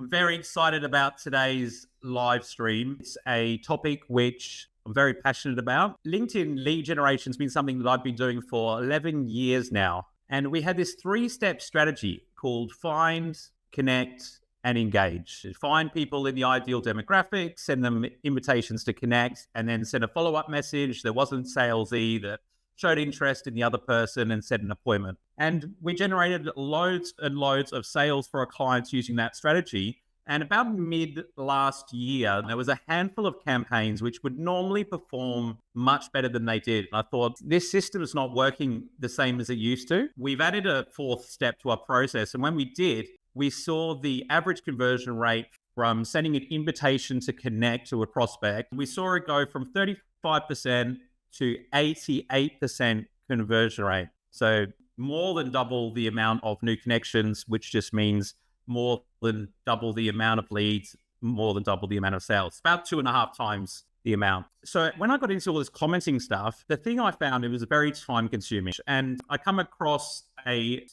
I'm very excited about today's live stream. It's a topic which I'm very passionate about. LinkedIn lead generation has been something that I've been doing for 11 years now. And we had this 3-step strategy called find, connect, and engage. Find people in the ideal demographic, send them invitations to connect, and then send a follow-up message that wasn't salesy, that showed interest in the other person, and set an appointment. And we generated loads and loads of sales for our clients using that strategy. And about mid last year, there was a handful of campaigns which would normally perform much better than they did. I thought, this system is not working the same as it used to. We've added a 4th step to our process. And when we did, we saw the average conversion rate from sending an invitation to connect to a prospect. We saw it go from 35% to 88% conversion rate. So more than double the amount of new connections, which just means more than double the amount of leads, more than double the amount of sales, about 2.5 times the amount. So when I got into all this commenting stuff, the thing I found, it was very time consuming. And I come across a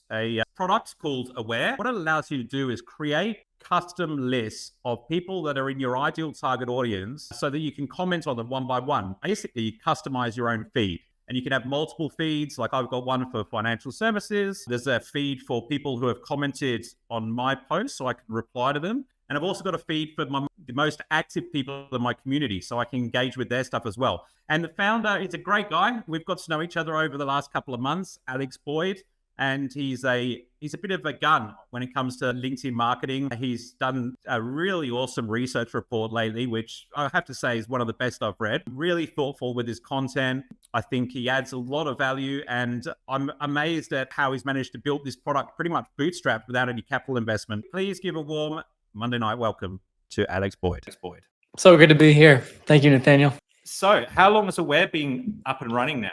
product called Aware. What it allows you to do is create custom lists of people that are in your ideal target audience so that you can comment on them one by one. Basically, you customize your own feed. And you can have multiple feeds. Like I've got one for financial services. There's a feed for people who have commented on my posts so I can reply to them. And I've also got a feed for the most active people in my community so I can engage with their stuff as well. And the founder is a great guy. We've got to know each other over the last couple of months, Alex Boyd. And he's a bit of a gun when it comes to LinkedIn marketing. He's done a really awesome research report lately, which I have to say is one of the best I've read. Really thoughtful with his content. I think he adds a lot of value, and I'm amazed at how he's managed to build this product pretty much bootstrapped without any capital investment. Please give a warm Monday night welcome to Alex Boyd. So good to be here. Thank you, Nathaniel. So how long has Aware been up and running now?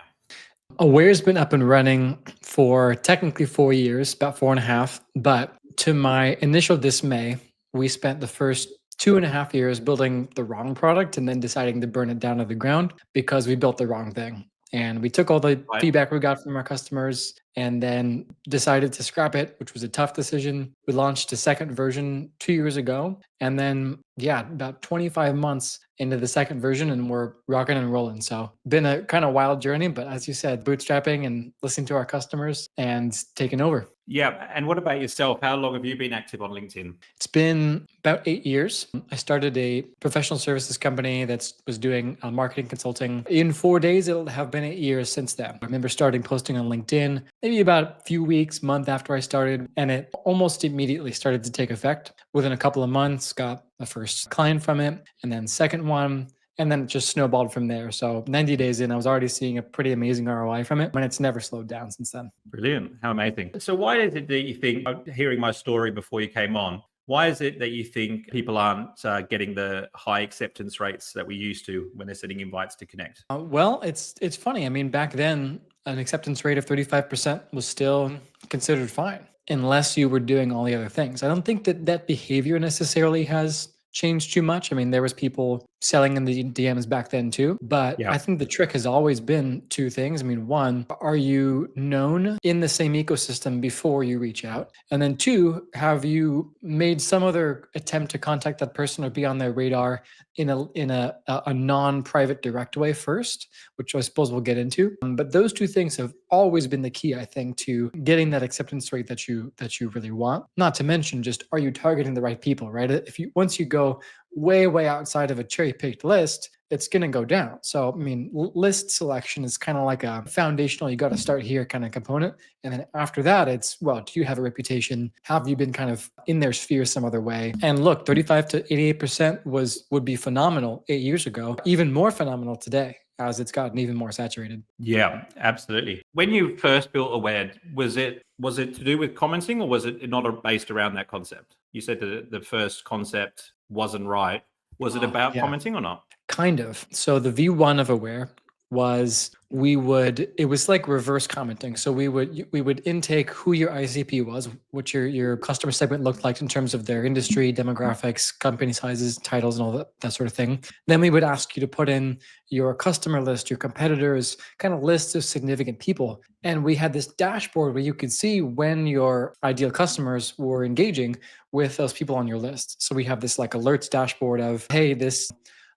Aware's been up and running for technically 4 years, about 4.5. But to my initial dismay, we spent the first 2.5 years building the wrong product and then deciding to burn it down to the ground because we built the wrong thing. And we took all the feedback we got from our customers and then decided to scrap it, which was a tough decision. We launched a second version 2 years ago. And then, about 25 months into the second version, and we're rocking and rolling. So been a kind of wild journey, but as you said, bootstrapping and listening to our customers and taking over. Yeah. And what about yourself? How long have you been active on LinkedIn? It's been about 8 years. I started a professional services company that was doing marketing consulting. In 4 days, it'll have been 8 years since then. I remember starting posting on LinkedIn, maybe about a few weeks, month after I started, and it almost immediately started to take effect. Within a couple of months, got the first client from it, and then second one, and then it just snowballed from there. So 90 days in, I was already seeing a pretty amazing ROI from it, and it's never slowed down since then. Brilliant. How amazing. So why is it that you think, hearing my story before you came on, why is it that you think people aren't getting the high acceptance rates that we used to when they're sending invites to connect? Well, it's funny. I mean, back then, an acceptance rate of 35% was still considered fine, unless you were doing all the other things. I don't think that behavior necessarily has changed too much. I mean, there was people selling in the DMs back then too, but I think the trick has always been 2 things. I mean, 1, are you known in the same ecosystem before you reach out? And then 2, have you made some other attempt to contact that person or be on their radar in a non-private direct way first, which I suppose we'll get into. But those 2 things have always been the key, I think, to getting that acceptance rate that you really want. Not to mention, just, are you targeting the right people, right? Once you go way outside of a cherry-picked list, it's going to go down. So, I mean, list selection is kind of like a foundational, you got to start here kind of component. And then after that, it's, well, do you have a reputation? Have you been kind of in their sphere some other way? And look, 35 to 88% would be phenomenal 8 years ago, even more phenomenal today, as it's gotten even more saturated. Yeah, absolutely. When you first built Aware, was it to do with commenting, or was it not based around that concept? You said that the first concept wasn't right. Was it about commenting or not? Kind of. So the V1 of Aware was it was like reverse commenting. So we would intake who your ICP was, what your customer segment looked like in terms of their industry, demographics, company sizes, titles, and all that sort of thing. Then we would ask you to put in your customer list, your competitors, kind of lists of significant people. And we had this dashboard where you could see when your ideal customers were engaging with those people on your list. So we have this like alerts dashboard of, hey, this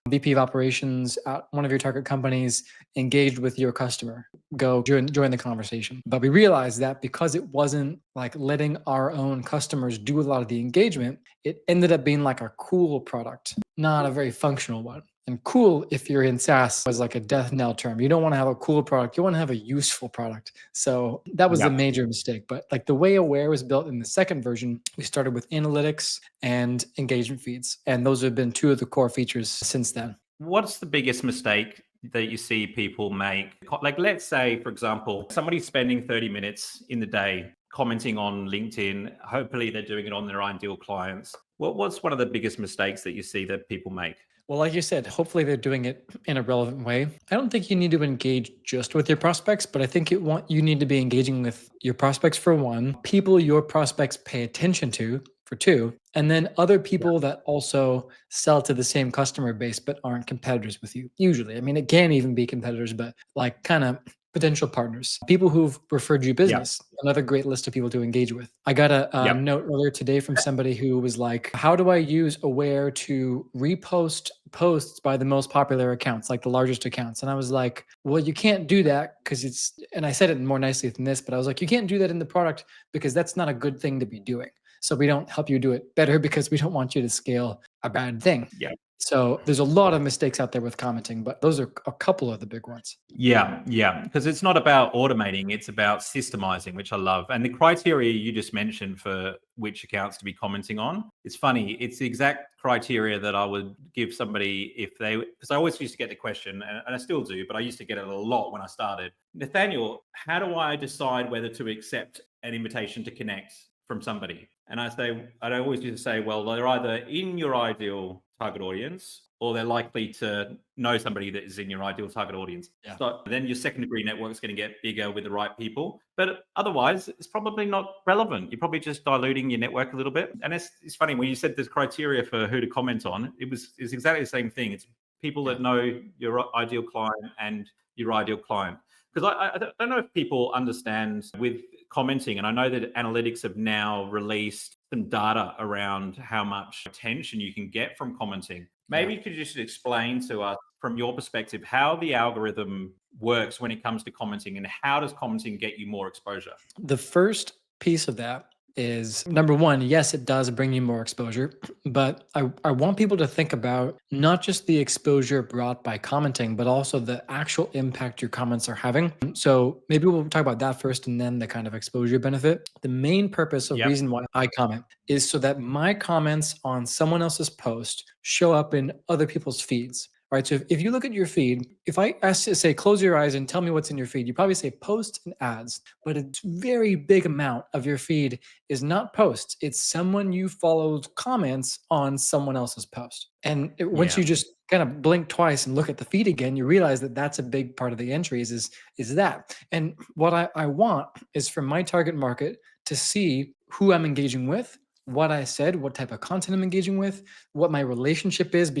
VP of operations at one of your target companies engaged with your customer. Go join the conversation. But we realized that because it wasn't like letting our own customers do a lot of the engagement, it ended up being like a cool product, not a very functional one. And cool, if you're in SaaS, was like a death knell term. You don't want to have a cool product. You want to have a useful product. So that was the major mistake. But like the way Aware was built in the second version, we started with analytics and engagement feeds. And those have been two of the core features since then. What's the biggest mistake that you see people make? Like, let's say, for example, somebody's spending 30 minutes in the day commenting on LinkedIn. Hopefully they're doing it on their ideal clients. What's one of the biggest mistakes that you see that people make? Well, like you said, hopefully they're doing it in a relevant way. I don't think you need to engage just with your prospects, but I think you need to be engaging with your prospects for one, people your prospects pay attention to for two, and then other people that also sell to the same customer base but aren't competitors with you. Usually, I mean, it can even be competitors, but like kind of potential partners, people who've referred you business, another great list of people to engage with. I got a note earlier today from somebody who was like, how do I use Aware to repost posts by the most popular accounts, like the largest accounts? And I was like, well, you can't do that because and I said it more nicely than this, but I was like, you can't do that in the product because that's not a good thing to be doing. So we don't help you do it better because we don't want you to scale a bad thing. Yeah. So there's a lot of mistakes out there with commenting, but those are a couple of the big ones. Yeah. Because it's not about automating, it's about systemizing, which I love. And the criteria you just mentioned for which accounts to be commenting on, it's funny. It's the exact criteria that I would give somebody because I always used to get the question, and I still do, but I used to get it a lot when I started. Nathaniel, how do I decide whether to accept an invitation to connect from somebody? And I'd always used to say, well, they're either in your ideal target audience or they're likely to know somebody that is in your ideal target audience. Yeah. So then your second degree network is going to get bigger with the right people. But otherwise, it's probably not relevant. You're probably just diluting your network a little bit. And it's funny, when you said there's criteria for who to comment on, it's exactly the same thing. It's people that know your ideal client and your ideal client. Because I don't know if people understand with commenting, and I know that analytics have now released some data around how much attention you can get from commenting. Maybe you could just explain to us from your perspective how the algorithm works when it comes to commenting, and how does commenting get you more exposure? The first piece of that is, number one, yes, it does bring you more exposure, but I want people to think about not just the exposure brought by commenting, but also the actual impact your comments are having. So maybe we'll talk about that first and then the kind of exposure benefit. The main purpose of reason why I comment is so that my comments on someone else's post show up in other people's feeds. Right. So if you look at your feed, if I ask you to say, close your eyes and tell me what's in your feed, you probably say posts and ads, but a very big amount of your feed is not posts. It's someone you followed comments on someone else's post. And once you just kind of blink twice and look at the feed again, you realize that that's a big part of the entries is that. And what I want is for my target market to see who I'm engaging with, what I said, what type of content I'm engaging with, what my relationship is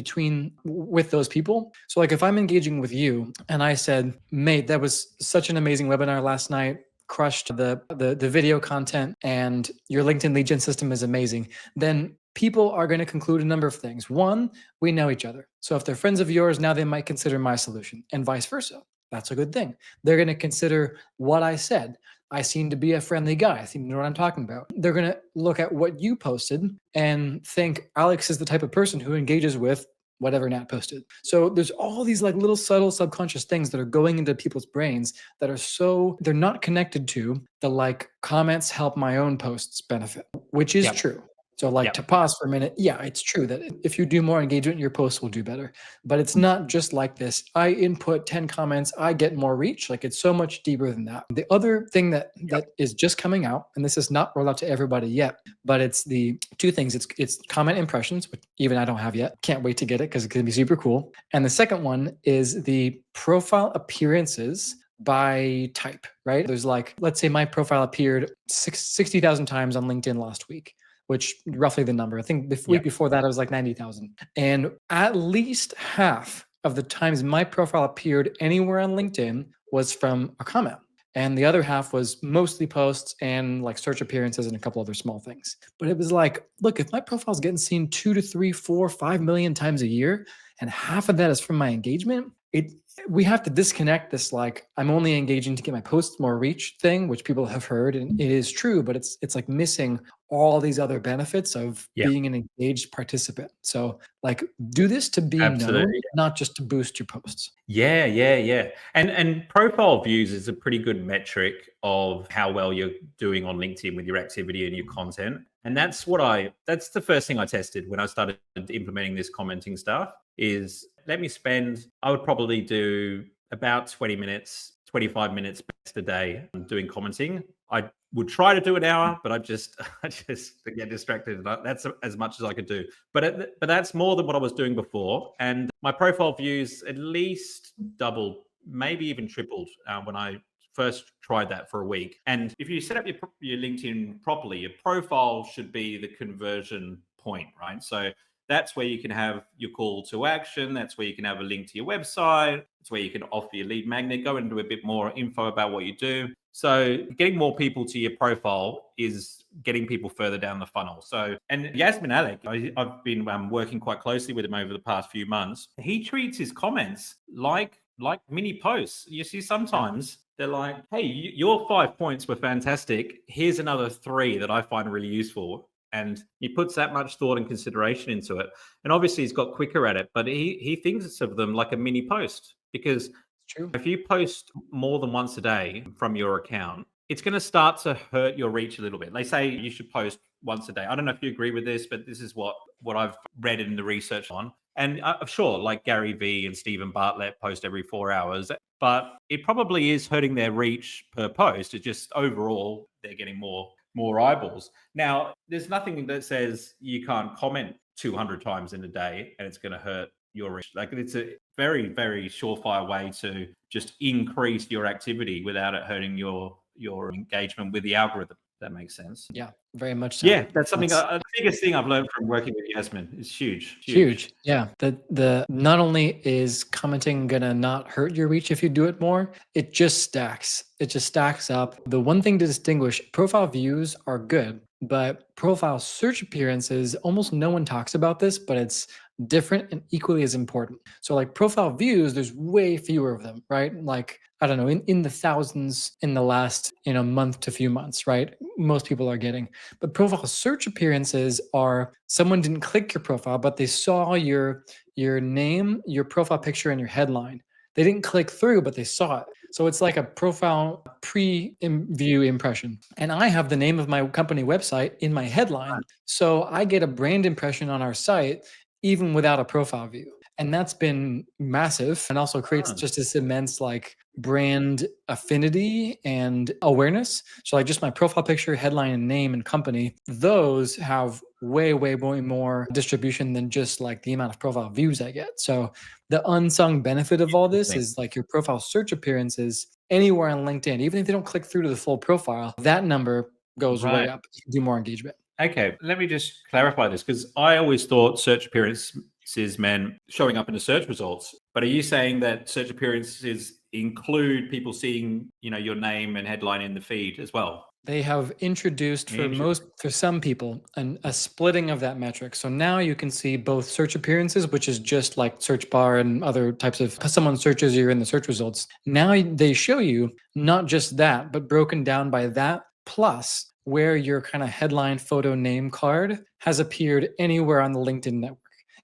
with those people. So like if I'm engaging with you and I said, mate, that was such an amazing webinar last night, crushed the video content, and your LinkedIn lead gen system is amazing, then people are going to conclude a number of things. One, we know each other. So if they're friends of yours, now they might consider my solution, and vice versa. That's a good thing. They're going to consider what I said. I seem to be a friendly guy. I seem to know what I'm talking about. They're going to look at what you posted and think Alex is the type of person who engages with whatever Nat posted. So there's all these like little subtle subconscious things that are going into people's brains that are they're not connected to the like comments help my own posts benefit, which is true. So like to pause for a minute, yeah, it's true that if you do more engagement, your posts will do better. But it's not just like this. I input 10 comments, I get more reach. Like it's so much deeper than that. The other thing that is just coming out, and this is not rolled out to everybody yet, but it's the two things. It's comment impressions, which even I don't have yet. Can't wait to get it because it's gonna be super cool. And the second one is the profile appearances by type, right? There's like, let's say my profile appeared 60,000 times on LinkedIn last week, which roughly the number. I think the week before that, it was like 90,000. And at least half of the times my profile appeared anywhere on LinkedIn was from a comment. And the other half was mostly posts and like search appearances and a couple other small things. But it was like, look, if my profile's getting seen 2 to 3, 4, 5 million times a year, and half of that is from my engagement, we have to disconnect this like I'm only engaging to get my posts more reach thing, which people have heard, and it is true, but it's like missing all these other benefits of being an engaged participant. So like do this to be known, not just to boost your posts. Yeah. And profile views is a pretty good metric of how well you're doing on LinkedIn with your activity and your content. And that's the first thing I tested when I started implementing this commenting stuff is I would probably do about 20 minutes, 25 minutes best a day doing commenting. I would try to do an hour, but I just get distracted. That's as much as I could do. But that's more than what I was doing before. And my profile views at least doubled, maybe even tripled when I first tried that for a week. And if you set up your LinkedIn properly, your profile should be the conversion point, right? So that's where you can have your call to action. That's where you can have a link to your website. It's where you can offer your lead magnet, go into a bit more info about what you do. So getting more people to your profile is getting people further down the funnel. So, and Yasmin Alec, I've been working quite closely with him over the past few months. He treats his comments like mini posts. You see, sometimes they're like, hey, your 5 points were fantastic. Here's another 3 that I find really useful. And he puts that much thought and consideration into it. And obviously he's got quicker at it, but he thinks of them like a mini post, because if you post more than once a day from your account, it's going to start to hurt your reach a little bit. They say you should post once a day. I don't know if you agree with this, but this is what I've read in the research on. And sure, like Gary Vee and Stephen Bartlett post every 4 hours, but it probably is hurting their reach per post. It's just overall they're getting more eyeballs. Now, there's nothing that says you can't comment 200 times in a day and it's going to hurt your reach. Like, it's a very, very surefire way to just increase your activity without it hurting your engagement with the algorithm. That makes sense. Yeah, very much so. Yeah, that's something. The biggest thing I've learned from working with Yasmin is huge. Yeah, the not only is commenting gonna not hurt your reach if you do it more, it just stacks. It just stacks up. The one thing to distinguish: profile views are good, but profile search appearances, almost no one talks about this, but it's different and equally as important. So like profile views, there's way fewer of them, right? Like, I don't know, in the thousands in the last, month to few months, right? Most people are getting. But profile search appearances are someone didn't click your profile, but they saw your name, your profile picture, and your headline. They didn't click through, but they saw it. So it's like a profile pre-view impression. And I have the name of my company website in my headline. So I get a brand impression on our site even without a profile view. And that's been massive, and also creates just this immense like brand affinity and awareness. So like just my profile picture, headline, and name and company, those have way more distribution than just like the amount of profile views I get. So the unsung benefit of all this is like your profile search appearances anywhere on LinkedIn, even if they don't click through to the full profile, that number goes way up. You can do more engagement. Okay, let me just clarify this, because I always thought search appearances meant showing up in the search results. But are you saying that search appearances include people seeing, your name and headline in the feed as well? They have introduced for some people a splitting of that metric. So now you can see both search appearances, which is just like search bar and other types of someone searches you're in the search results. Now they show you not just that, but broken down by that plus where your kind of headline, photo, name card has appeared anywhere on the LinkedIn network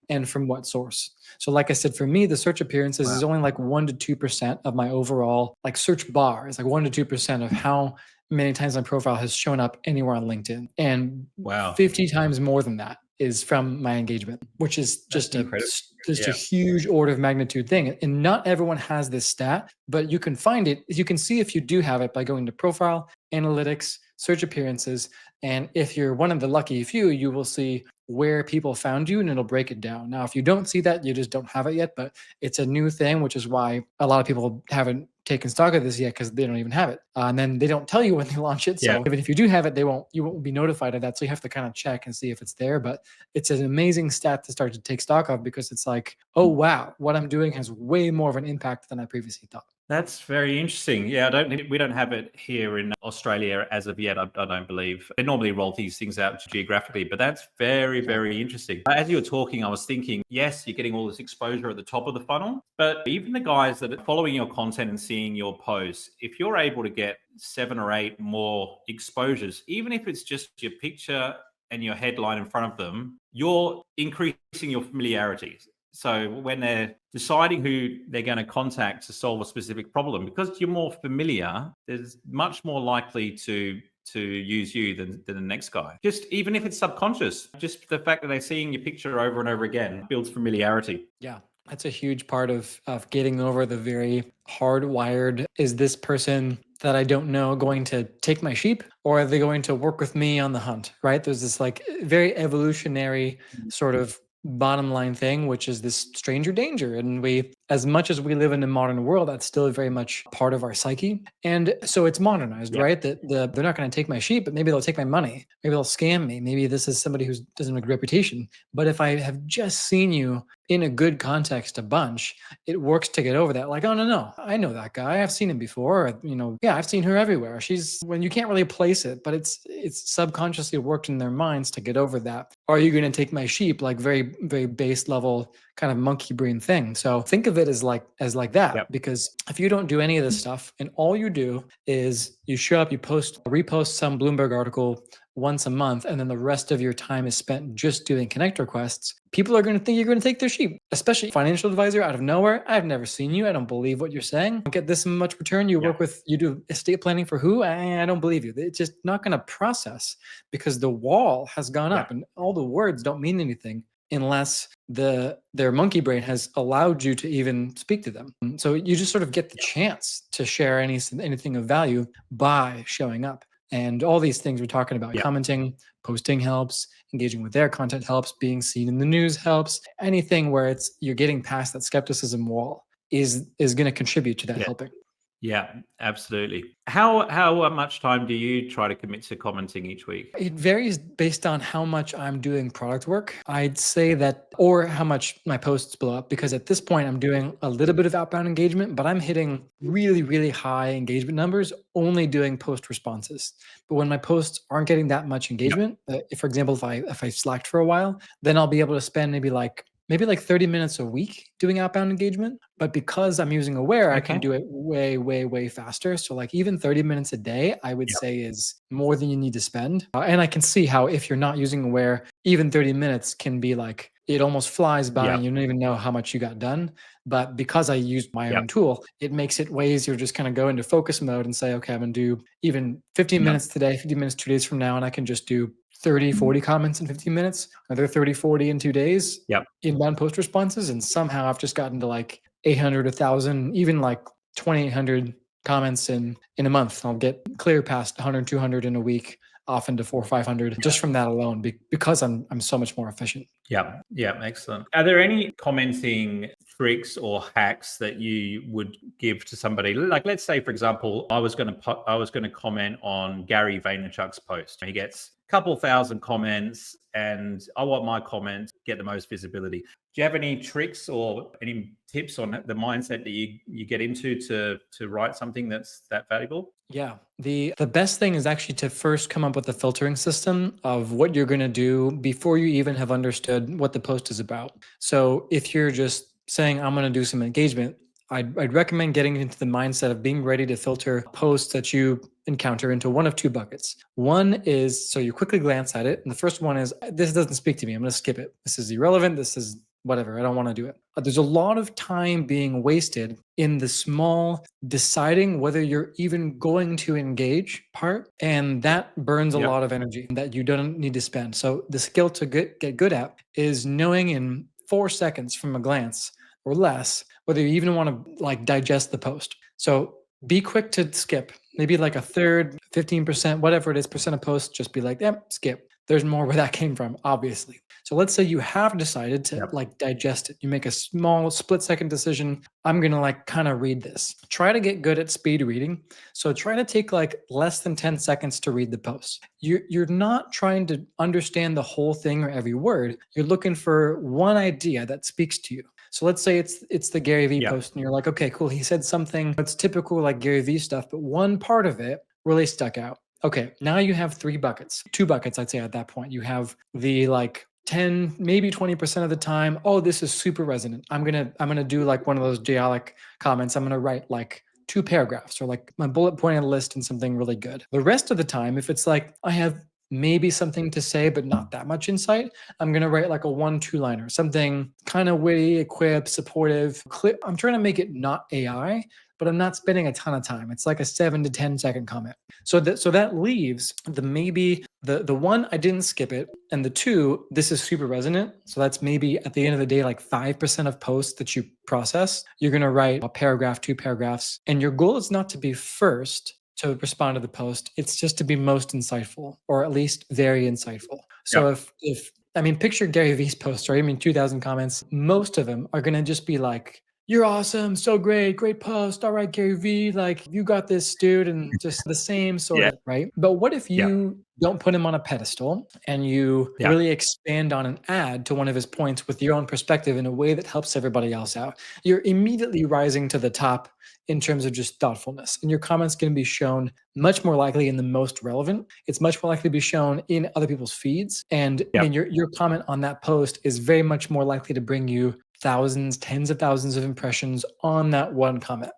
and from what source. So like I said, for me, the search appearances is only like 1 to 2% of my overall like search bar. It's like 1 to 2% of how many times my profile has shown up anywhere on LinkedIn. And Wow. 50 times more than that is from my engagement, which is That's incredible. just a Yeah. huge order of magnitude thing. And not everyone has this stat, but you can find it. You can see if you do have it by going to profile, analytics, search appearances. And if you're one of the lucky few, you will see where people found you and it'll break it down. Now, if you don't see that, you just don't have it yet, but it's a new thing, which is why a lot of people haven't taken stock of this yet because they don't even have it. And then they don't tell you when they launch it. So Yeah. even if you do have it, you won't be notified of that. So you have to kind of check and see if it's there. But it's an amazing stat to start to take stock of because it's like, oh wow, what I'm doing has way more of an impact than I previously thought. That's very interesting. Yeah, we don't have it here in Australia as of yet. I don't believe they normally roll these things out geographically, but that's very, very interesting. As you were talking, I was thinking, yes, you're getting all this exposure at the top of the funnel, but even the guys that are following your content and seeing your posts, if you're able to get 7 or 8 more exposures, even if it's just your picture and your headline in front of them, you're increasing your familiarity. So when they're deciding who they're going to contact to solve a specific problem, because you're more familiar, there's much more likely to use you than the next guy. Just even if it's subconscious, just the fact that they're seeing your picture over and over again builds familiarity. Yeah. That's a huge part of getting over the very hardwired, is this person that I don't know going to take my sheep, or are they going to work with me on the hunt, right? There's this like very evolutionary sort of bottom line thing, which is this stranger danger. And we, as much as we live in a modern world, that's still very much part of our psyche. And so it's modernized, right? That they're not going to take my sheep, but maybe they'll take my money. Maybe they'll scam me. Maybe this is somebody who doesn't have a good reputation. But if I have just seen you in a good context a bunch, it works to get over that. Like, oh no, I know that guy. I've seen him before. Yeah, I've seen her everywhere. She's, when you can't really place it, but it's subconsciously worked in their minds to get over that. Are you going to take my sheep? Like very, very base level kind of monkey brain thing. So think of it as like that, because if you don't do any of this stuff and all you do is you show up, you repost some Bloomberg article once a month, and then the rest of your time is spent just doing connect requests, people are going to think you're going to take their sheep, especially financial advisor out of nowhere. I've never seen you. I don't believe what you're saying. Don't get this much return. You do estate planning for who? I don't believe you. It's just not going to process because the wall has gone up and all the words don't mean anything unless their monkey brain has allowed you to even speak to them. So you just sort of get the chance to share anything of value by showing up. And all these things we're talking about, commenting, posting helps, engaging with their content helps, being seen in the news helps. Anything where you're getting past that skepticism wall is going to contribute to that helping. Yeah, absolutely. How much time do you try to commit to commenting each week? It varies based on how much I'm doing product work. I'd say that, or how much my posts blow up, because at this point I'm doing a little bit of outbound engagement, but I'm hitting really, really high engagement numbers only doing post responses. But when my posts aren't getting that much engagement, if, for example, if I slacked for a while, then I'll be able to spend maybe like 30 minutes a week doing outbound engagement. But because I'm using Aware, I can do it way, way, way faster. So like even 30 minutes a day, I would say is more than you need to spend. And I can see how if you're not using Aware, even 30 minutes can be like, it almost flies by and you don't even know how much you got done. But because I used my own tool, it makes it way easier to just kind of go into focus mode and say, okay, I'm going to do even 15 minutes today, 15 minutes 2 days from now, and I can just do 30, 40 comments in 15 minutes, another 30, 40 in 2 days, inbound post responses. And somehow I've just gotten to like 800, 1,000, even like 2,800 comments in a month. I'll get clear past 100, 200 in a week, often to 400, 500 just from that alone, because I'm so much more efficient. Yeah, excellent. Are there any commenting tricks or hacks that you would give to somebody? Like, let's say, for example, I was going to comment on Gary Vaynerchuk's post. He gets a couple thousand comments, and I want my comment to get the most visibility. Do you have any tricks or any tips on the mindset that you get into to write something that's that valuable? Yeah. The best thing is actually to first come up with a filtering system of what you're going to do before you even have understood what the post is about. So if you're just saying, I'm going to do some engagement, I'd recommend getting into the mindset of being ready to filter posts that you encounter into one of two buckets. One is, so you quickly glance at it, and the first one is, this doesn't speak to me, I'm going to skip it. This is irrelevant. This is whatever, I don't want to do it. There's a lot of time being wasted in the small deciding whether you're even going to engage part. And that burns a Yep. lot of energy that you don't need to spend. So the skill to get good at is knowing in 4 seconds from a glance or less whether you even want to like digest the post. So be quick to skip, maybe like a third, 15%, whatever it is, percent of posts, just be like, yep, skip. There's more where that came from, obviously. So let's say you have decided to Yep. like digest it. You make a small split-second decision. I'm going to like kind of read this. Try to get good at speed reading. So try to take like less than 10 seconds to read the post. You're not trying to understand the whole thing or every word. You're looking for one idea that speaks to you. So let's say it's the Gary Vee Yep. post and you're like, okay, cool. He said something that's typical like Gary Vee stuff, but one part of it really stuck out. Okay, now you have 3 buckets, 2 buckets, I'd say at that point. You have the like 10, maybe 20% of the time, oh, this is super resonant. I'm gonna do like one of those Geolic comments. I'm gonna write like 2 paragraphs or like my bullet pointed list and something really good. The rest of the time, if it's like I have maybe something to say, but not that much insight, I'm going to write like a 1-2 liner, something kind of witty, equipped, supportive. I'm trying to make it not AI, but I'm not spending a ton of time. It's like a 7 to 10 second comment. So that leaves the one, I didn't skip it, and the 2, this is super resonant. So that's maybe at the end of the day, like 5% of posts that you process. You're going to write a paragraph, 2 paragraphs, and your goal is not to be first to respond to the post. It's just to be most insightful, or at least very insightful. So Yep. if I mean, picture Gary Vee's post, right? I mean, 2,000 comments. Most of them are going to just be like, you're awesome, so great post. All right, Gary Vee, like you got this, dude, and just the same sort Yeah. of, right? But what if Yeah. you don't put him on a pedestal and you Yeah. really expand on and add to one of his points with your own perspective in a way that helps everybody else out? You're immediately rising to the top in terms of just thoughtfulness. And your comments can be shown much more likely in the most relevant. It's much more likely to be shown in other people's feeds. And I Yeah. mean, your comment on that post is very much more likely to bring you thousands, tens of thousands of impressions on that one comment.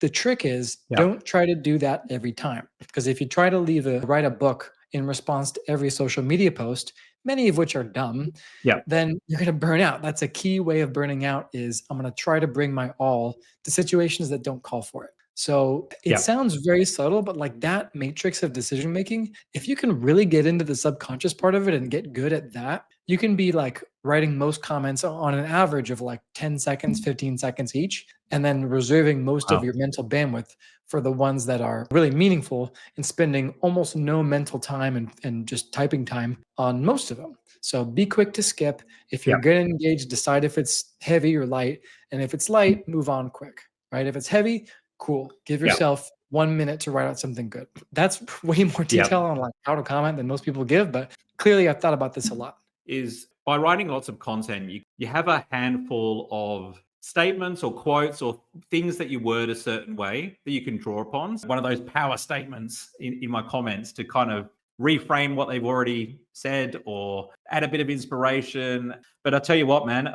The trick is Yeah. don't try to do that every time. Because if you try to write a book in response to every social media post, many of which are dumb, Yeah. then you're going to burn out. That's a key way of burning out is I'm going to try to bring my all to situations that don't call for it. So it Yeah. sounds very subtle, but like that matrix of decision making, if you can really get into the subconscious part of it and get good at that, you can be like writing most comments on an average of like 10 seconds, 15 seconds each, and then reserving most of Wow. your mental bandwidth for the ones that are really meaningful and spending almost no mental time and just typing time on most of them. So be quick to skip. If you're Yeah. going to engage, decide if it's heavy or light. And if it's light, move on quick, right? If it's heavy, cool. Give Yeah. yourself 1 minute to write out something good. That's way more Yeah. detail on like how to comment than most people give, but clearly I've thought about this a lot. Is by writing lots of content, you have a handful of statements or quotes or things that you word a certain way that you can draw upon. One of those power statements in my comments to kind of reframe what they've already said or add a bit of inspiration. But I tell you what, man,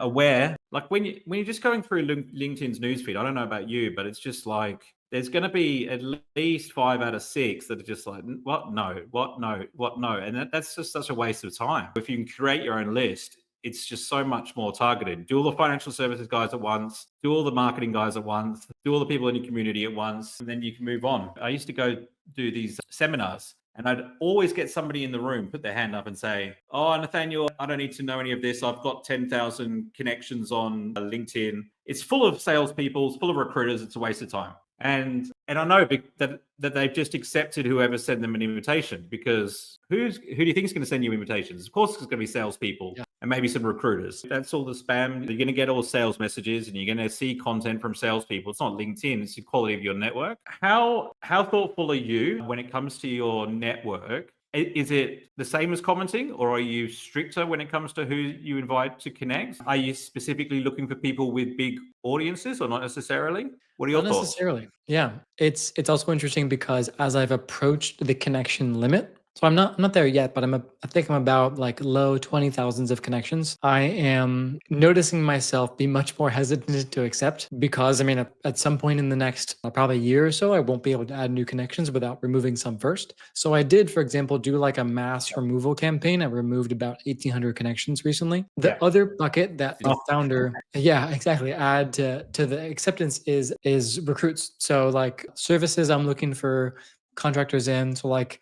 like when you're just going through LinkedIn's newsfeed, I don't know about you, but it's just like there's going to be at least 5 out of 6 that are just like, what? No, what? No, what? No. And that's just such a waste of time. If you can create your own list, it's just so much more targeted. Do all the financial services guys at once, do all the marketing guys at once, do all the people in your community at once, and then you can move on. I used to go do these seminars and I'd always get somebody in the room, put their hand up and say, oh, Nathaniel, I don't need to know any of this. I've got 10,000 connections on LinkedIn. It's full of salespeople, it's full of recruiters. It's a waste of time. And I know that they've just accepted whoever sent them an invitation, because who do you think is going to send you invitations? Of course, it's going to be salespeople and maybe some recruiters. That's all the spam. You're going to get all sales messages and you're going to see content from salespeople. It's not LinkedIn. It's the quality of your network. How thoughtful are you when it comes to your network? Is it the same as commenting, or are you stricter when it comes to who you invite to connect? Are you specifically looking for people with big audiences or not necessarily? What are your Not thoughts? necessarily. Yeah. It's also interesting because as I've approached the connection limit, So I'm not there yet, but I think I'm about like low 20,000s of connections. I am noticing myself be much more hesitant to accept because I mean at some point in the next probably year or so, I won't be able to add new connections without removing some first. So I did, for example, do like a mass removal campaign. I removed about 1,800 connections recently. The other bucket that the founder, yeah, exactly, add to the acceptance is recruits. So like services I'm looking for contractors in. So like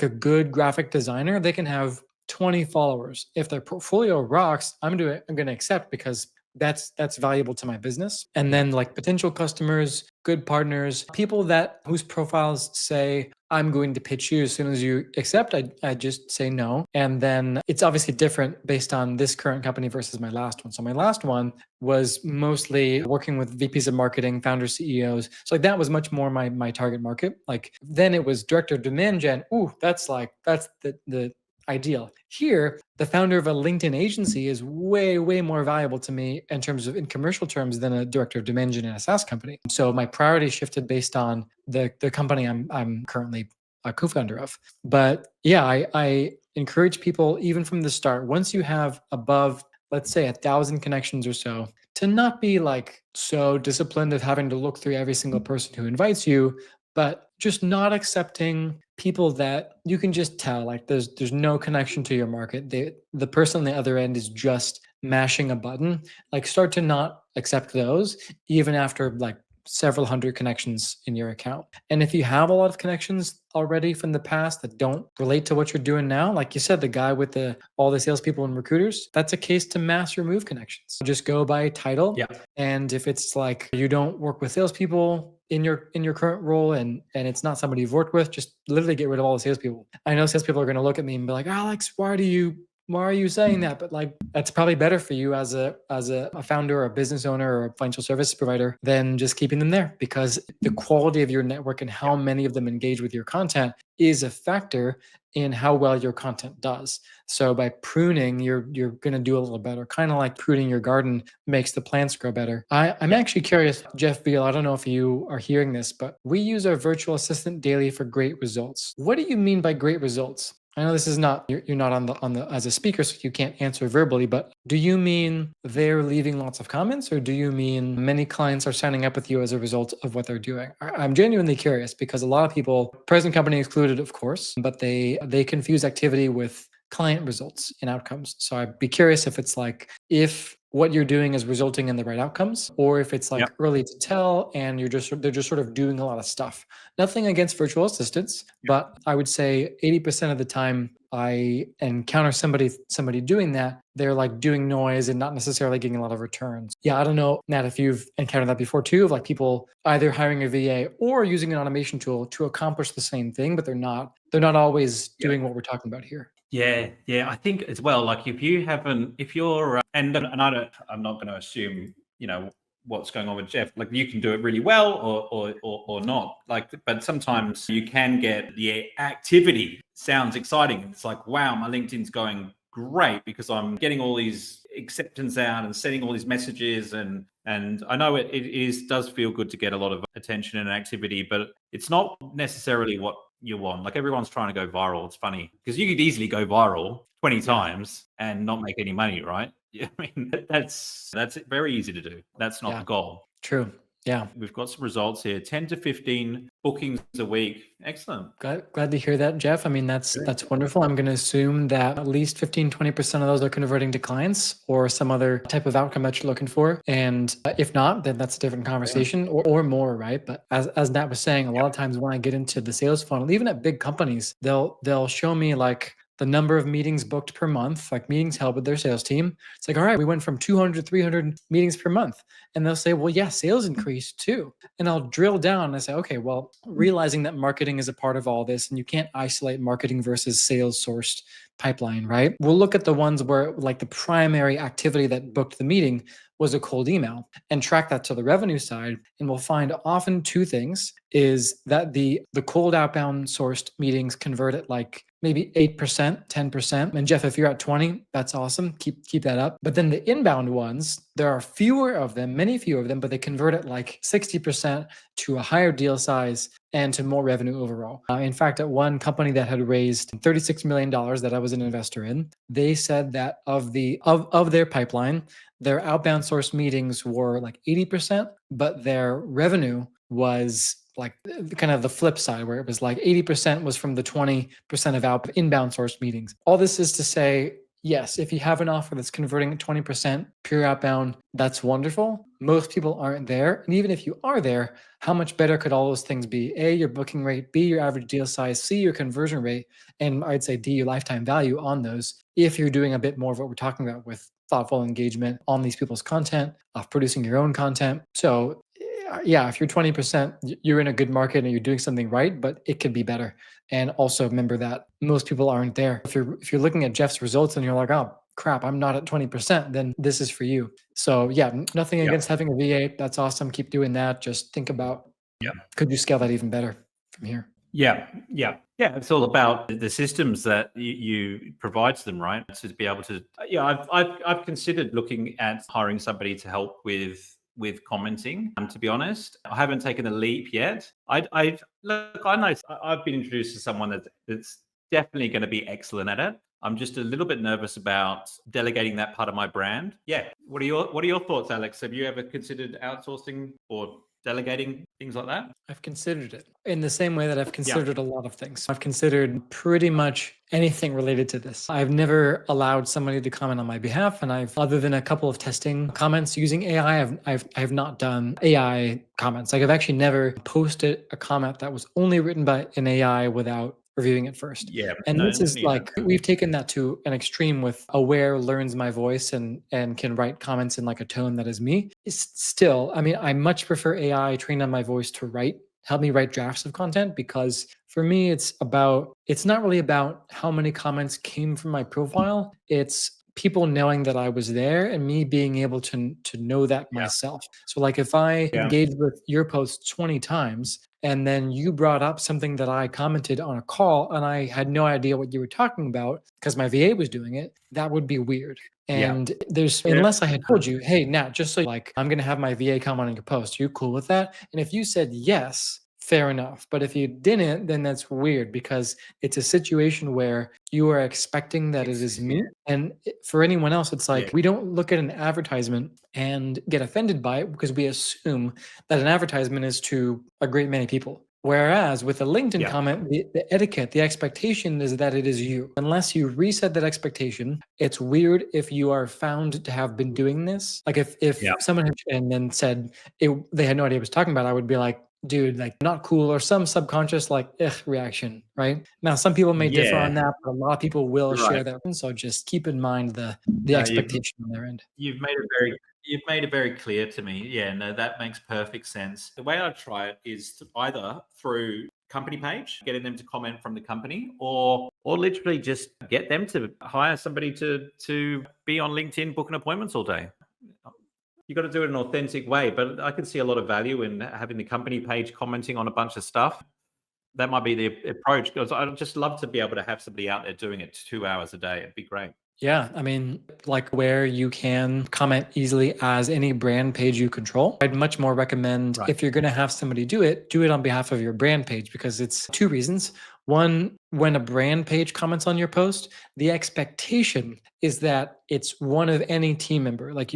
a good graphic designer, they can have 20 followers. If their portfolio rocks, I'm going to accept because that's valuable to my business. And then like potential customers, good partners, people that whose profiles say I'm going to pitch you as soon as you accept, I just say no. And then it's obviously different based on this current company versus my last one. So my last one was mostly working with VPs of marketing, founders, CEOs. So like that was much more my target market. Like then it was director of demand gen. Ooh, that's the ideal. Here, the founder of a LinkedIn agency is way, way more valuable to me in terms of in commercial terms than a director of demand gen in a SaaS company. So my priority shifted based on the company I'm currently a co-founder of. But yeah, I encourage people even from the start, once you have above, let's say 1,000 connections or so, to not be like so disciplined of having to look through every single person who invites you, but just not accepting people that you can just tell like there's no connection to your market. The person on the other end is just mashing a button. Like start to not accept those even after like several hundred connections in your account. And if you have a lot of connections already from the past that don't relate to what you're doing now, like you said, the guy with all the salespeople and recruiters, that's a case to mass remove connections. Just go by title. Yeah. And if it's like you don't work with salespeople in your current role and it's not somebody you've worked with, just literally get rid of all the salespeople. I know salespeople are going to look at me and be like, Alex, why are you saying that? But like, that's probably better for you as a founder or a business owner or a financial service provider than just keeping them there, because the quality of your network and how many of them engage with your content is a factor in how well your content does. So by pruning, you're going to do a little better. Kind of like pruning your garden makes the plants grow better. I'm actually curious, Jeff Beal, I don't know if you are hearing this, but we use our virtual assistant daily for great results. What do you mean by great results? I know this is not you're not on the as a speaker, so you can't answer verbally, but do you mean they're leaving lots of comments, or do you mean many clients are signing up with you as a result of what they're doing? I'm genuinely curious because a lot of people, present company excluded, of course, but they confuse activity with client results and outcomes. So I'd be curious if it's like if what you're doing is resulting in the right outcomes, or if it's like early to tell and they're just sort of doing a lot of stuff. Nothing against virtual assistants, but I would say 80% of the time I encounter somebody doing that, they're like doing noise and not necessarily getting a lot of returns. Yeah, I don't know, Nat, if you've encountered that before too, of like people either hiring a VA or using an automation tool to accomplish the same thing, but they're not always doing what we're talking about here. Yeah, I think as well. Like if you're, and I'm not going to assume, what's going on with Jeff. Like you can do it really well, or not. Like, but sometimes you can get the activity sounds exciting. It's like, wow, my LinkedIn's going great because I'm getting all these acceptance out and sending all these messages, and I know it does feel good to get a lot of attention and activity, but it's not necessarily what you want. Like everyone's trying to go viral. It's funny because you could easily go viral 20 times and not make any money, right? Yeah, I mean that's very easy to do. That's not the goal. True. Yeah. We've got some results here. 10 to 15 bookings a week. Excellent. Glad to hear that, Jeff. I mean, that's wonderful. I'm going to assume that at least 15-20% of those are converting to clients or some other type of outcome that you're looking for. And if not, then that's a different conversation or more, right? But as Nat was saying, a lot of times when I get into the sales funnel, even at big companies, they'll show me like the number of meetings booked per month, like meetings held with their sales team. It's like, all right, we went from 200 to 300 meetings per month. And they'll say, well, yeah, sales increased too. And I'll drill down and I say, okay, well, realizing that marketing is a part of all this and you can't isolate marketing versus sales sourced pipeline, right? We'll look at the ones where like the primary activity that booked the meeting was a cold email and track that to the revenue side. And we'll find often two things is that the cold outbound sourced meetings convert at like maybe 8%, 10%. And Jeff, if you're at 20, that's awesome. Keep that up. But then the inbound ones, there are fewer of them, many fewer of them, but they convert at like 60% to a higher deal size and to more revenue overall. In fact, at one company that had raised $36 million that I was an investor in, they said that of their pipeline, their outbound source meetings were like 80%, but their revenue was like kind of the flip side, where it was like 80% was from the 20% of inbound source meetings. All this is to say, yes, if you have an offer that's converting at 20% pure outbound, that's wonderful. Most people aren't there. And even if you are there, how much better could all those things be? A, your booking rate, B, your average deal size, C, your conversion rate, and I'd say D, your lifetime value on those, if you're doing a bit more of what we're talking about with thoughtful engagement on these people's content, of producing your own content. So yeah, if you're 20%, you're in a good market and you're doing something right, but it could be better. And also remember that most people aren't there. If you're looking at Jeff's results and you're like, oh crap, I'm not at 20%, then this is for you. So yeah, nothing against having a VA. That's awesome. Keep doing that. Just think about, could you scale that even better from here? Yeah. It's all about the systems that you provide to them, right? To be able to, I've considered looking at hiring somebody to help with commenting. To be honest, I haven't taken a leap yet. I know I've been introduced to someone that's definitely going to be excellent at it. I'm just a little bit nervous about delegating that part of my brand. Yeah. What are your thoughts, Alex? Have you ever considered outsourcing or delegating things like that? I've considered it in the same way that I've considered a lot of things. I've considered pretty much anything related to this. I've never allowed somebody to comment on my behalf, and other than a couple of testing comments using AI, I've not done AI comments. Like I've actually never posted a comment that was only written by an AI without reviewing it first. Yeah. And this is like, we've taken that to an extreme with Aware learns my voice and can write comments in like a tone that is me. It's still, I mean, I much prefer AI trained on my voice to help me write drafts of content, because for me, it's not really about how many comments came from my profile. It's people knowing that I was there and me being able to know that myself. So like if I engaged with your post 20 times and then you brought up something that I commented on a call and I had no idea what you were talking about because my VA was doing it, that would be weird. And unless I had told you, hey, Nat, just so like, I'm going to have my VA comment on your post. Are you cool with that? And if you said yes, fair enough. But if you didn't, then that's weird, because it's a situation where you are expecting that it is me. And for anyone else, it's like, we don't look at an advertisement and get offended by it because we assume that an advertisement is to a great many people. Whereas with a LinkedIn comment, the etiquette, the expectation is that it is you. Unless you reset that expectation, it's weird if you are found to have been doing this. Like if someone had and then said they had no idea what I was talking about, I would be like, dude, like not cool, or some subconscious like reaction, right? Now, some people may differ on that, but a lot of people will share that. So just keep in mind the expectation on their end. You've made it very clear to me. Yeah, no, that makes perfect sense. The way I try it is either through company page, getting them to comment from the company, or literally just get them to hire somebody to be on LinkedIn booking appointments all day. You got to do it in an authentic way, but I can see a lot of value in having the company page commenting on a bunch of stuff. That might be the approach, because I'd just love to be able to have somebody out there doing it 2 hours a day. It'd be great. Yeah, I mean, like where you can comment easily as any brand page you control. I'd much more recommend if you're going to have somebody do it on behalf of your brand page, because it's two reasons. One, when a brand page comments on your post, the expectation is that it's one of any team member. Like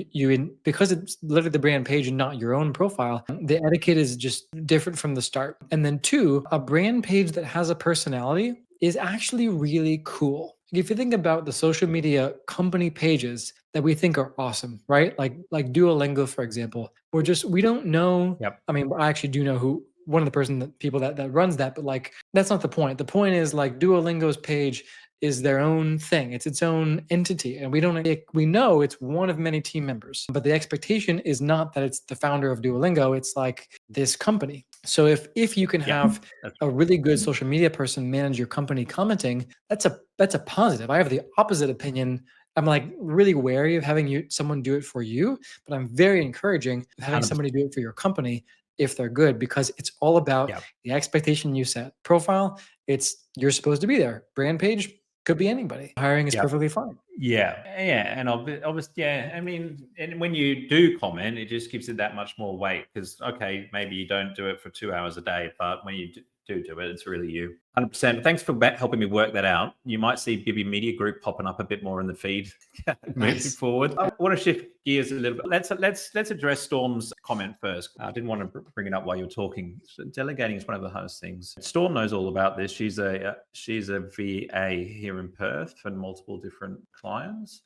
because it's literally the brand page and not your own profile, the etiquette is just different from the start. And then two, a brand page that has a personality is actually really cool. If you think about the social media company pages that we think are awesome, right? Like Duolingo, for example, we don't know. I mean, I actually do know one of the people that runs that, but like, that's not the point. The point is like Duolingo's page is their own thing. It's its own entity. And we know it's one of many team members, but the expectation is not that it's the founder of Duolingo. It's like this company. So if you can have a really good social media person manage your company commenting, that's a positive. I have the opposite opinion. I'm like really wary of having someone do it for you, but I'm very encouraging of having somebody do it for your company. if they're good, because it's all about Yeah. the expectation you set. Profile, it's you're supposed to be there. Brand page could be anybody. Hiring is Yeah. perfectly fine. Yeah, and obviously, yeah. I mean, and when you do comment, it just gives it that much more weight because, okay, maybe you don't do it for 2 hours a day, but when you do it, it's really you. 100%. Thanks for helping me work that out. You might see Bibby Media Group popping up a bit more in the feed moving Nice. forward. I want to shift gears a little bit. Let's address Storm's comment first. I didn't want to bring it up while you were talking. So delegating is one of the hardest things. Storm knows all about this. She's a VA here in Perth for multiple different clients.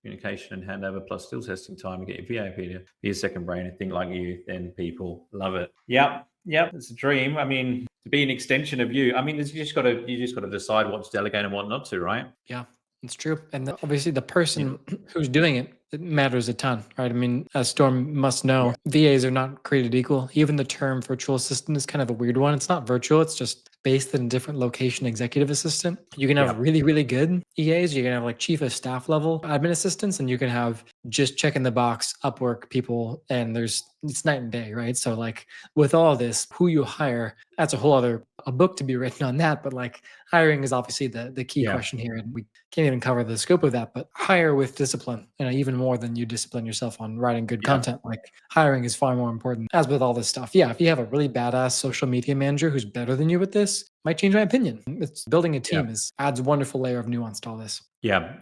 Communication and handover plus still testing time to get your VA to be a second brain and think like you. Then people love it. Yep, it's a dream. I mean, to be an extension of you. I mean, you just got to decide what to delegate and what not to, right? Yeah, it's true. And obviously, the person who's doing it matters a ton, right? I mean, as Storm must know, VAs are not created equal. Even the term virtual assistant is kind of a weird one. It's not virtual, it's just based in a different location executive assistant. You can have really, really good EAs. You can have like chief of staff level admin assistants, and you can have just checking the box Upwork people, and it's night and day, right? So like with all this, who you hire, that's a whole other a book to be written on that. But like hiring is obviously the key question here, and we can't even cover the scope of that. But hire with discipline, even more than you discipline yourself on writing good content. Like hiring is far more important. As with all this stuff, if you have a really badass social media manager who's better than you with this, might change my opinion. It's building a team adds a wonderful layer of nuance to all this. Yeah.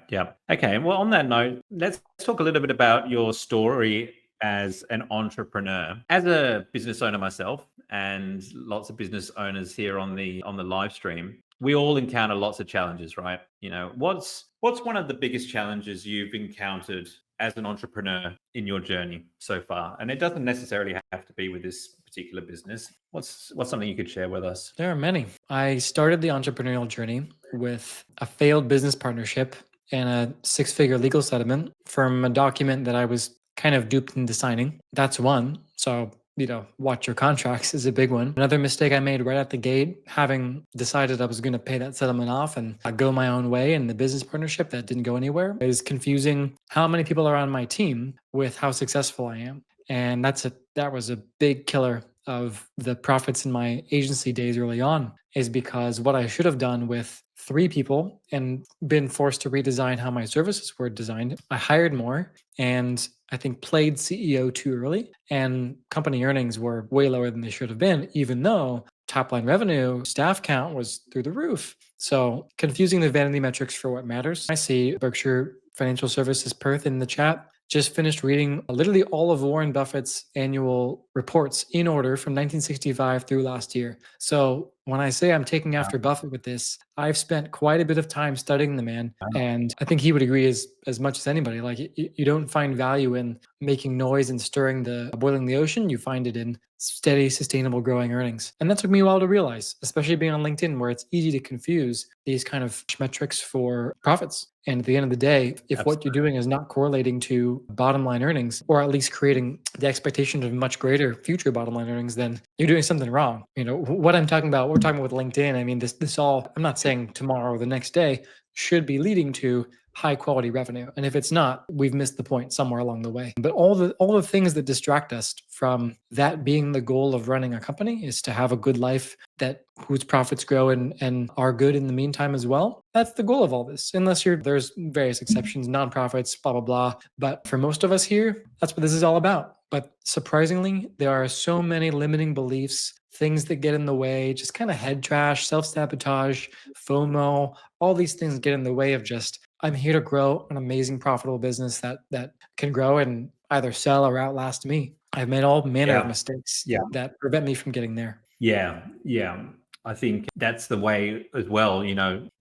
Okay. Well, on that note, let's talk a little bit about your story as an entrepreneur. As a business owner myself, and lots of business owners here on the live stream, we all encounter lots of challenges, right? What's one of the biggest challenges you've encountered as an entrepreneur in your journey so far? And it doesn't necessarily have to be with this particular business. What's something you could share with us? There are many. I started the entrepreneurial journey with a failed business partnership and a 6-figure legal settlement from a document that I was kind of duped into signing. That's one. So, watch your contracts is a big one. Another mistake I made right at the gate, having decided I was going to pay that settlement off and go my own way in the business partnership that didn't go anywhere, is confusing how many people are on my team with how successful I am. And that was a big killer of the profits in my agency days early on, is because what I should have done with 3 people and been forced to redesign how my services were designed, I hired more and I think played CEO too early, and company earnings were way lower than they should have been, even though top line revenue, staff count was through the roof. So confusing the vanity metrics for what matters. I see Berkshire Financial Services Perth in the chat. Just finished reading literally all of Warren Buffett's annual reports in order from 1965 through last year. So when I say I'm taking after Buffett with this, I've spent quite a bit of time studying the man. And I think he would agree as much as anybody. Like you don't find value in making noise and boiling the ocean. You find it in steady, sustainable growing earnings. And that took me a while to realize, especially being on LinkedIn, where it's easy to confuse these kind of metrics for profits. And at the end of the day, if what you're doing is not correlating to bottom line earnings, or at least creating the expectation of much greater future bottom line earnings, then you're doing something wrong. What I'm talking about, we're talking about with LinkedIn. I mean, this all, I'm not saying tomorrow or the next day, should be leading to high quality revenue. And if it's not, we've missed the point somewhere along the way. But all the things that distract us from that being the goal of running a company is to have a good life that whose profits grow and are good in the meantime as well. That's the goal of all this. Unless there's various exceptions, nonprofits, blah, blah, blah. But for most of us here, that's what this is all about. But surprisingly, there are so many limiting beliefs, things that get in the way, just kind of head trash, self-sabotage, FOMO, all these things get in the way of just, I'm here to grow an amazing, profitable business that can grow and either sell or outlast me. I've made all manner of mistakes that prevent me from getting there. Yeah. I think that's the way as well.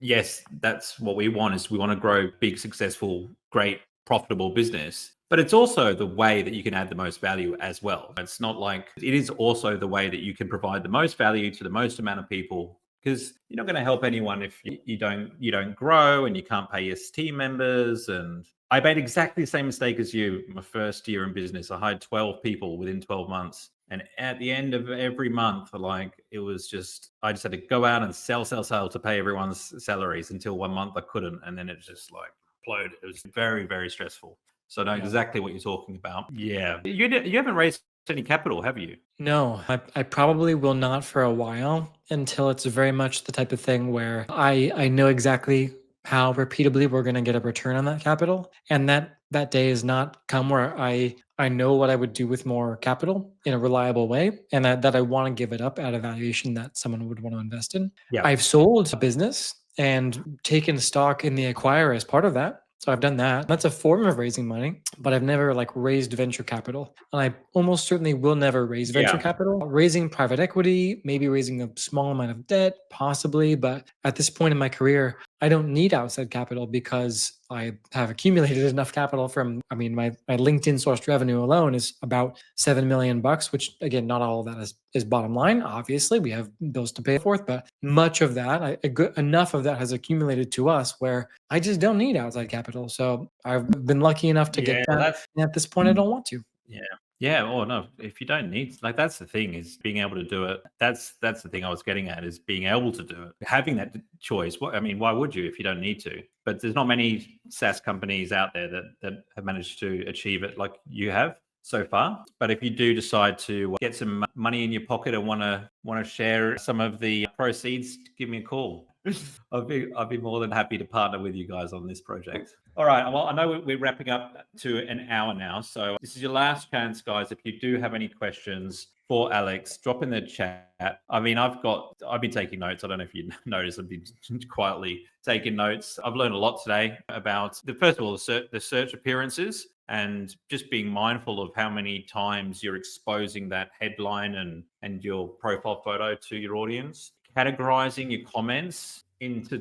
Yes, that's what we want, is we want to grow big, successful, great, profitable business. But it's also the way that you can add the most value as well. It's not like, it is also the way that you can provide the most value to the most amount of people, because you're not going to help anyone if you don't grow and you can't pay your team members. And I made exactly the same mistake as you. My first year in business, I hired 12 people within 12 months. And at the end of every month, it was just, I just had to go out and sell to pay everyone's salaries until one month I couldn't. And then it just exploded. It was very, very stressful. So I know exactly what you're talking about. Yeah. You haven't raised any capital, have you? No, I probably will not for a while until it's very much the type of thing where I know exactly how repeatably we're going to get a return on that capital, and that day is not come where I know what I would do with more capital in a reliable way, and that I want to give it up at a valuation that someone would want to invest in. Yeah. I've sold a business and taken stock in the acquirer as part of that. So I've done that. That's a form of raising money, but I've never like raised venture capital. And I almost certainly will never raise venture Yeah. capital. Raising private equity, maybe raising a small amount of debt, possibly. But at this point in my career, I don't need outside capital because I have accumulated enough capital from, I mean, my LinkedIn sourced revenue alone is about $7 million, which again, not all of that is bottom line. Obviously, we have bills to pay forth, but much of that, enough of that has accumulated to us where I just don't need outside capital. So I've been lucky enough to get Yeah, that. And at this point, I don't want to. yeah. Yeah, oh no, if you don't need, like, that's the thing, is being able to do it. That's the thing I was getting at, is being able to do it. Having that choice. What I mean, why would you if you don't need to? But there's not many SaaS companies out there that have managed to achieve it like you have so far. But if you do decide to get some money in your pocket and want to share some of the proceeds, give me a call. I'd be more than happy to partner with you guys on this project. All right. Well, I know we're wrapping up to an hour now, so this is your last chance, guys. If you do have any questions for Alex, drop in the chat. I mean, I've been taking notes. I don't know if you noticed, I've been quietly taking notes. I've learned a lot today about first of all, the search appearances, and just being mindful of how many times you're exposing that headline and your profile photo to your audience. Categorizing your comments into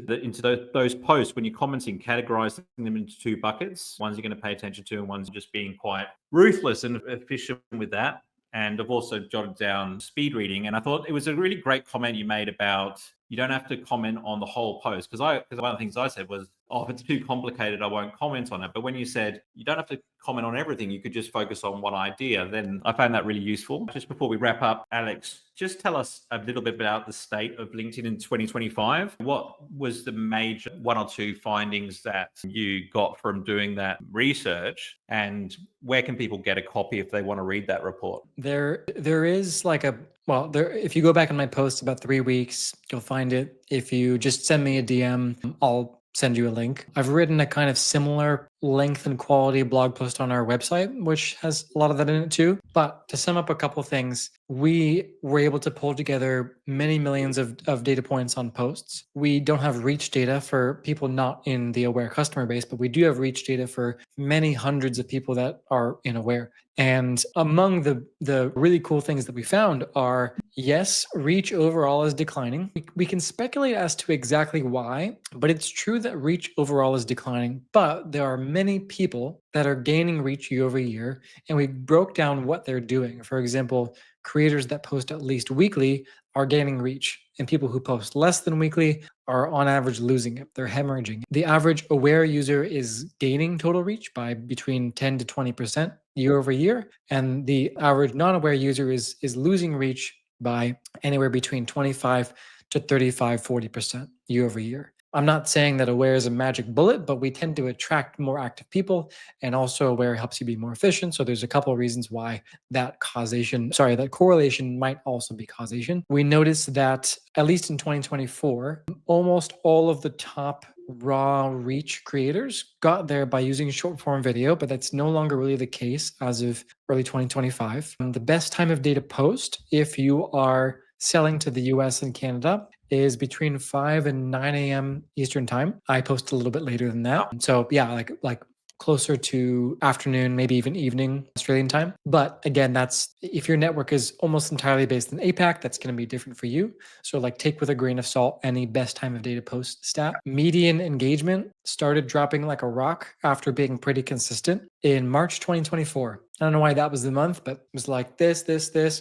those posts when you're commenting, categorizing them into two buckets. Ones you're going to pay attention to, and ones just being quite ruthless and efficient with that. And I've also jotted down speed reading. And I thought it was a really great comment you made about you don't have to comment on the whole post. Because one of the things I said was, oh, if it's too complicated, I won't comment on it. But when you said you don't have to comment on everything, you could just focus on one idea, then I found that really useful. Just before we wrap up, Alex, just tell us a little bit about the state of LinkedIn in 2025. What was the major one or two findings that you got from doing that research, and where can people get a copy if they want to read that report? There is like if you go back in my post about 3 weeks, you'll find it. If you just send me a DM, I'll send you a link. I've written a kind of similar length and quality blog post on our website, which has a lot of that in it too. But to sum up a couple things, we were able to pull together many millions of data points on posts. We don't have reach data for people not in the Aware customer base, but we do have reach data for many hundreds of people that are in Aware. And among the really cool things that we found are, yes, reach overall is declining. We can speculate as to exactly why, but it's true that reach overall is declining. But there are many people that are gaining reach year over year, and we broke down what they're doing. For example, creators that post at least weekly are gaining reach, and people who post less than weekly are on average losing it. They're hemorrhaging. The average Aware user is gaining total reach by between 10 to 20% year over year, and the average non-Aware user is losing reach by anywhere between 25 to 35, 40% year over year. I'm not saying that Aware is a magic bullet, but we tend to attract more active people, and also Aware helps you be more efficient. So there's a couple of reasons why that correlation might also be causation. We noticed that at least in 2024, almost all of the top raw reach creators got there by using short form video, but that's no longer really the case as of early 2025. The best time of day to post, if you are selling to the US and Canada, is between 5 and 9 a.m. Eastern time. I post a little bit later than that. So yeah, like closer to afternoon, maybe even evening Australian time. But again, that's if your network is almost entirely based in APAC, that's going to be different for you. So like take with a grain of salt any best time of day to post stat. Median engagement started dropping like a rock after being pretty consistent in March 2024. I don't know why that was the month, but it was like this,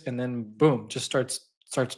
and then boom, just starts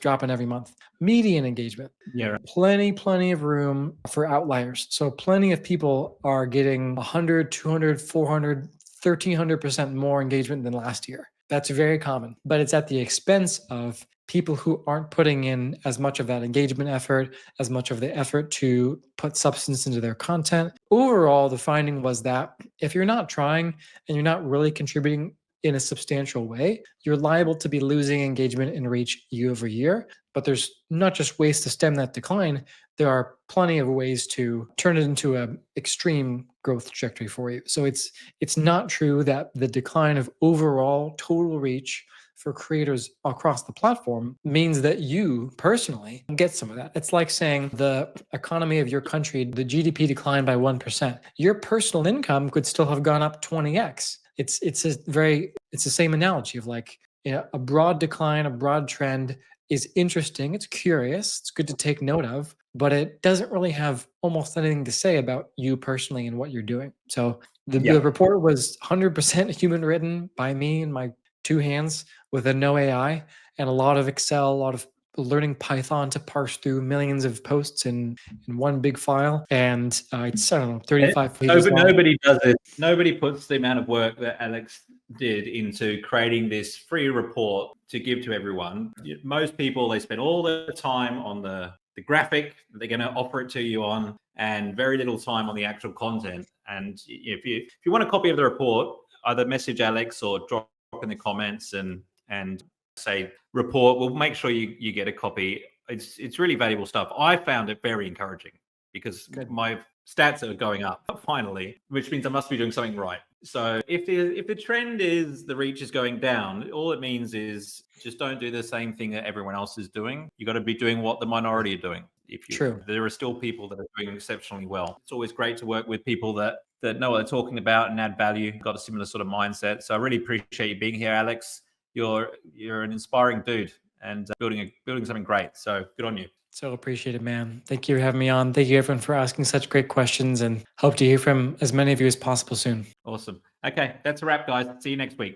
dropping every month. Median engagement. Yeah. Plenty of room for outliers. So plenty of people are getting 100, 200, 400, 1300% more engagement than last year. That's very common, but it's at the expense of people who aren't putting in as much of that engagement effort, as much of the effort to put substance into their content. Overall, the finding was that if you're not trying and you're not really contributing in a substantial way, you're liable to be losing engagement and reach year over year. But there's not just ways to stem that decline. There are plenty of ways to turn it into an extreme growth trajectory for you. So it's not true that the decline of overall total reach for creators across the platform means that you personally get some of that. It's like saying the economy of your country, the GDP declined by 1%. Your personal income could still have gone up 20x. It's the same analogy of like, a broad decline, a broad trend is interesting. It's curious. It's good to take note of, but it doesn't really have almost anything to say about you personally and what you're doing. So the report was 100% human written by me and my two hands with a no AI and a lot of Excel, a lot of learning Python to parse through millions of posts in one big file. And it's, I don't know, 35 pages long. Nobody does it. Nobody puts the amount of work that Alex did into creating this free report to give to everyone. Most people, they spend all the time on the graphic they're going to offer it to you on, and very little time on the actual content. And if you want a copy of the report, either message Alex or drop in the comments and say report. We'll make sure you get a copy. It's really valuable stuff. I found it very encouraging because my stats are going up finally, which means I must be doing something right. So if the trend is the reach is going down, all it means is just don't do the same thing that everyone else is doing. You got to be doing what the minority are doing. True. There are still people that are doing exceptionally well. It's always great to work with people that know what they're talking about and add value, got a similar sort of mindset. So I really appreciate you being here, Alex. You're an inspiring dude and building something great. So good on you. So appreciate it, man. Thank you for having me on. Thank you, everyone, for asking such great questions, and hope to hear from as many of you as possible soon. Awesome. Okay, that's a wrap, guys. See you next week.